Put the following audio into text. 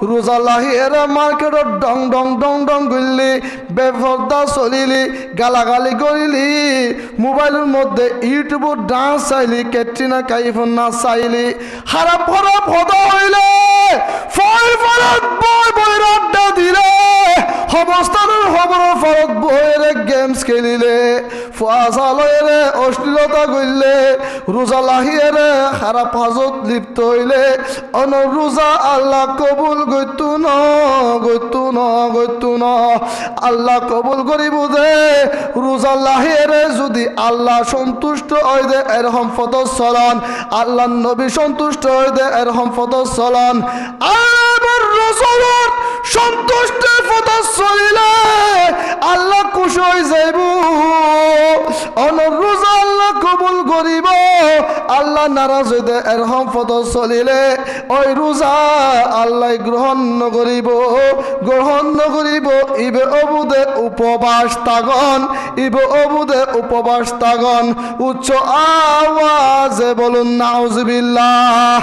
রোজা লাহিয়ে মার্কেটত ডং ডং ডং ডং করলি বেপরদা চলিলি গালাগালি করিলি মোবাইলের মধ্যে ইউটিউবের ডান্স চাইলি ক্যাটরিনা কাইফের নাচ চাইলি হারা ফরা ফদা হইলে ফল ফলত বই বই আড্ডা দিলে অবস্থানের খবরের ফলত বইরে গেমস খেলিলে ফুয়াশালয়ে অশ্লীলতা করলে রোজা লাহিয়ে খারাপ হাজত লিপ্ত হইলে অন রোজা আল্লাহ কবুল গইতু ন গইতু ন গইতু ন আল্লাহ কবুল করিব দে রোজা লাহিয়ে যদি আল্লাহ সন্তুষ্ট হয় দে এরকম ফতর চলন আল্লাহ নবী সন্তুষ্ট হয় দে এরকম ফতর চলন আল্লাহর রাসূলের সন্তুষ্ট ফতর চলিলে আল্লাহ খুশি হয়ে যাইব অন রোজা আল্লাহ কবুল করিব আল্লাহ নারাজ হয়ে দে এরকম ফতর চলিলে ওই রোজা আল্লাহ গ্রহণ নকরিব ইবে অবুদে উপবাস তাগন ইবে অবুদে উপবাস তাগন উচ্চ আওয়াজে বলুন নাউজুবিল্লাহ।